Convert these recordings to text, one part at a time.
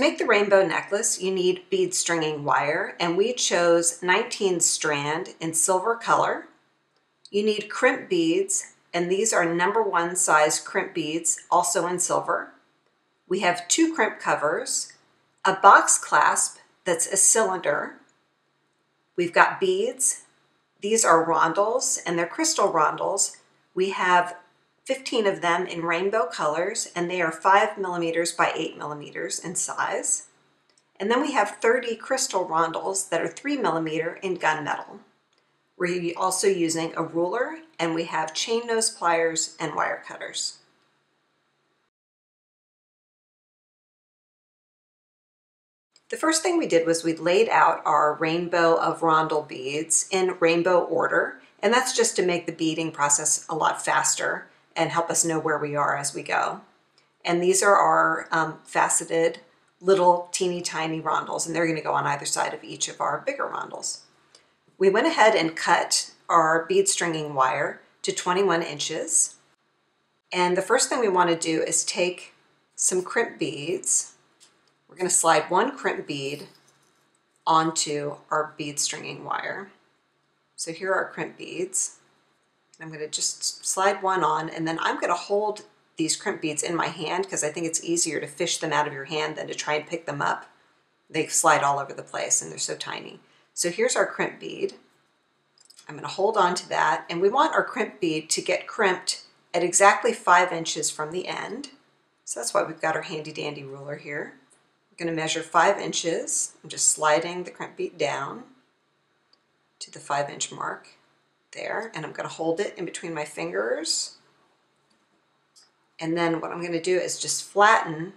To make the rainbow necklace, you need bead stringing wire, and we chose 19 strand in silver color. You need crimp beads, and these are #1 size crimp beads, also in silver. We have 2 crimp covers, a box clasp that's a cylinder. We've got beads. These are rondelles, and they're crystal rondelles. We have 15 of them in rainbow colors, and they are 5 millimeters by 8 millimeters in size. And then we have 30 crystal rondelles that are 3 millimeter in gunmetal. We're also using a ruler, and we have chain nose pliers and wire cutters. The first thing we did was we laid out our rainbow of rondelle beads in rainbow order, and that's just to make the beading process a lot faster and help us know where we are as we go. And these are our faceted little teeny tiny rondelles, and they're going to go on either side of each of our bigger rondelles. We went ahead and cut our bead stringing wire to 21 inches. And the first thing we want to do is take some crimp beads. We're going to slide 1 crimp bead onto our bead stringing wire. So here are our crimp beads. I'm going to just slide 1 on, and then I'm going to hold these crimp beads in my hand because I think it's easier to fish them out of your hand than to try and pick them up. They slide all over the place and they're so tiny. So here's our crimp bead. I'm going to hold on to that, and we want our crimp bead to get crimped at exactly 5 inches from the end. So that's why we've got our handy dandy ruler here. We're going to measure 5 inches. I'm just sliding the crimp bead down to the 5-inch mark there, and I'm going to hold it in between my fingers. And then what I'm going to do is just flatten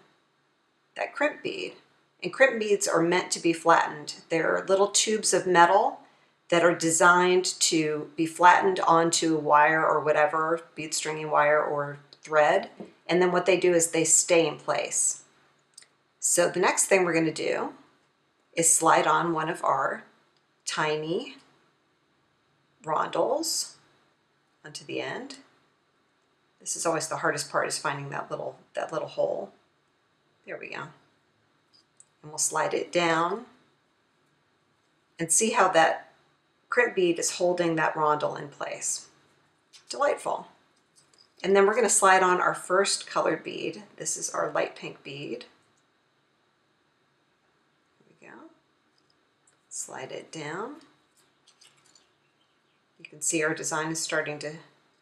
that crimp bead. And crimp beads are meant to be flattened. They're little tubes of metal that are designed to be flattened onto a wire or whatever, bead stringing wire or thread. And then what they do is they stay in place. So the next thing we're going to do is slide on one of our tiny rondelles onto the end. This is always the hardest part, is finding that little hole. There we go. And we'll slide it down and see how that crimp bead is holding that rondelle in place. Delightful. And then we're going to slide on our first colored bead. This is our light pink bead. There we go. Slide it down. You can see our design is starting to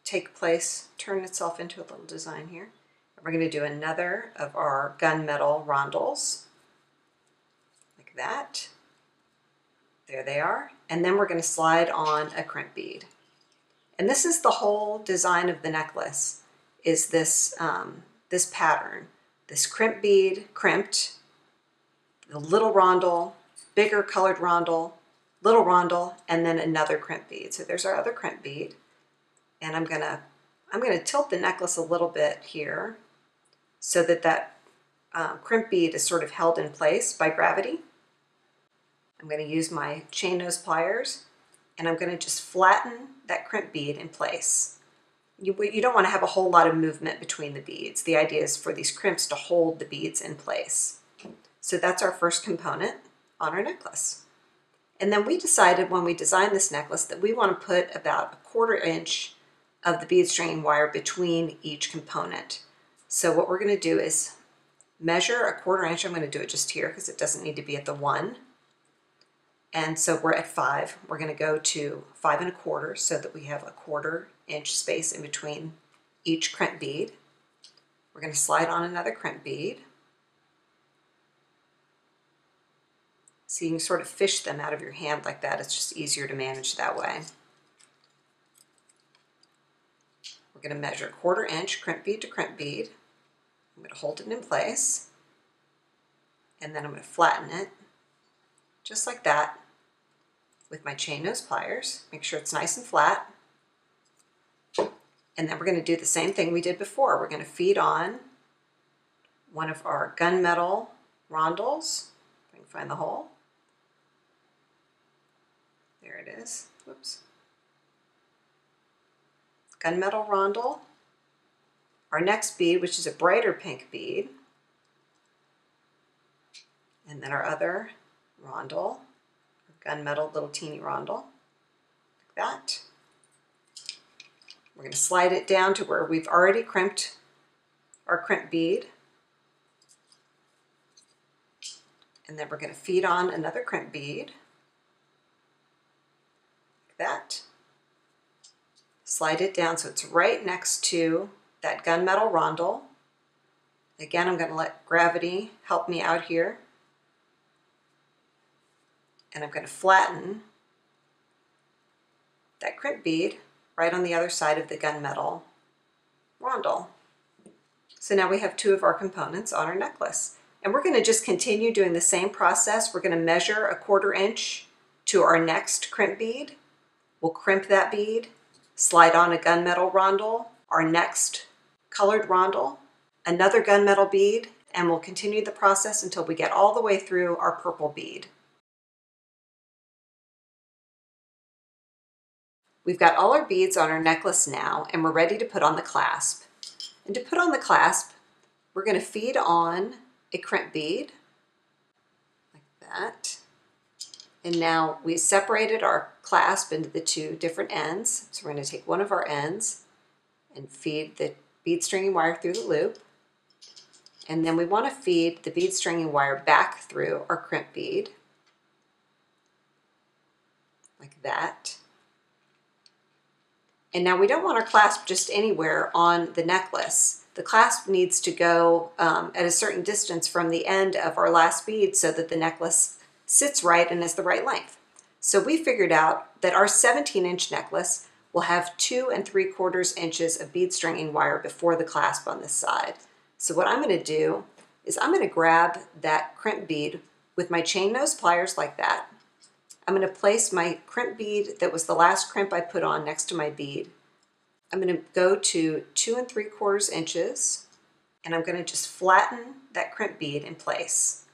take place, turn itself into a little design here. And we're going to do another of our gunmetal rondelles, like that. There they are. And then we're going to slide on a crimp bead. And this is the whole design of the necklace, is this, this pattern. This crimp bead, crimped, the little rondelle, bigger colored rondelle, little rondelle, and then another crimp bead. So there's our other crimp bead. And I'm gonna tilt the necklace a little bit here so that that crimp bead is sort of held in place by gravity. I'm going to use my chain nose pliers, and I'm going to just flatten that crimp bead in place. You don't want to have a whole lot of movement between the beads. The idea is for these crimps to hold the beads in place. So that's our first component on our necklace. And then we decided when we designed this necklace that we want to put about 1/4 inch of the bead stringing wire between each component. So what we're going to do is measure 1/4 inch. I'm going to do it just here because it doesn't need to be at the 1. And so we're at 5. We're going to go to 5 1/4 so that we have 1/4 inch space in between each crimp bead. We're going to slide on another crimp bead. So you can sort of fish them out of your hand like that. It's just easier to manage that way. We're going to measure 1/4 inch crimp bead to crimp bead. I'm going to hold it in place, and then I'm going to flatten it just like that with my chain nose pliers. Make sure it's nice and flat. And then we're going to do the same thing we did before. We're going to feed on one of our gunmetal rondelles. If I can find the hole. There it is. Whoops. Gunmetal rondelle. Our next bead, which is a brighter pink bead. And then our other rondelle, gunmetal little teeny rondelle, like that. We're going to slide it down to where we've already crimped our crimp bead. And then we're going to feed on another crimp bead, like that. Slide it down so it's right next to that gunmetal rondelle. Again, I'm going to let gravity help me out here. And I'm going to flatten that crimp bead right on the other side of the gunmetal rondelle. So now we have two of our components on our necklace. And we're going to just continue doing the same process. We're going to measure a 1/4 inch to our next crimp bead. We'll crimp that bead, slide on a gunmetal rondelle, our next colored rondelle, another gunmetal bead, and we'll continue the process until we get all the way through our purple bead. We've got all our beads on our necklace now, and we're ready to put on the clasp. And to put on the clasp, we're going to feed on a crimp bead, like that. And now we separated our clasp into the two different ends. So we're going to take one of our ends and feed the bead stringing wire through the loop. And then we want to feed the bead stringing wire back through our crimp bead, like that. And now we don't want our clasp just anywhere on the necklace. The clasp needs to go at a certain distance from the end of our last bead so that the necklace sits right and is the right length. So we figured out that our 17-inch necklace will have 2 3/4 inches of bead stringing wire before the clasp on this side. So what I'm going to do is I'm going to grab that crimp bead with my chain nose pliers like that. I'm going to place my crimp bead that was the last crimp I put on next to my bead. I'm going to go to 2 3/4 inches, and I'm going to just flatten that crimp bead in place.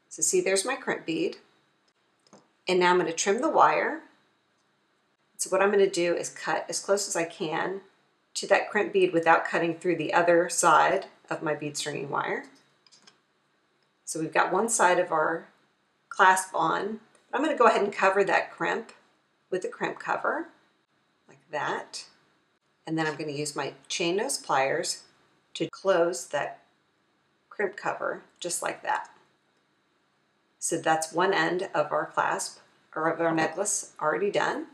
So see, there's my crimp bead. And now I'm going to trim the wire. So what I'm going to do is cut as close as I can to that crimp bead without cutting through the other side of my bead stringing wire. So we've got one side of our clasp on. I'm going to go ahead and cover that crimp with a crimp cover, like that. And then I'm going to use my chain nose pliers to close that crimp cover, just like that. So that's one end of our clasp, or of our necklace, already done.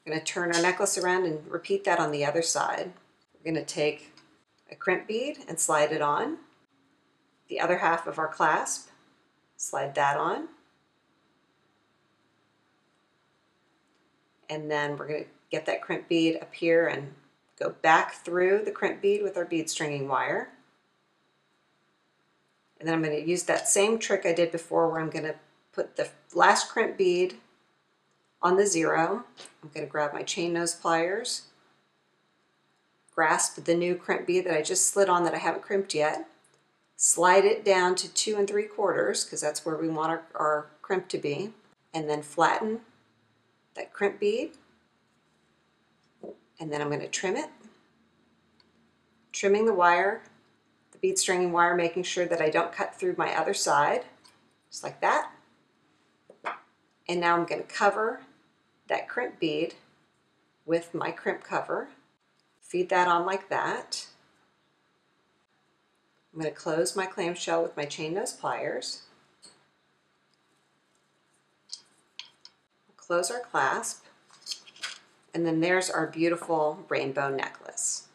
I'm going to turn our necklace around and repeat that on the other side. We're going to take a crimp bead and slide it on. The other half of our clasp, slide that on. And then we're going to get that crimp bead up here and go back through the crimp bead with our bead stringing wire. And then I'm going to use that same trick I did before where I'm going to put the last crimp bead on the 0. I'm going to grab my chain nose pliers, grasp the new crimp bead that I just slid on that I haven't crimped yet, slide it down to 2 3/4 because that's where we want our crimp to be, and then flatten that crimp bead. And then I'm going to trim it, trimming the wire, the bead stringing wire, making sure that I don't cut through my other side, just like that. And now I'm going to cover that crimp bead with my crimp cover, feed that on like that. I'm going to close my clamshell with my chain nose pliers, close our clasp, and then there's our beautiful rainbow necklace.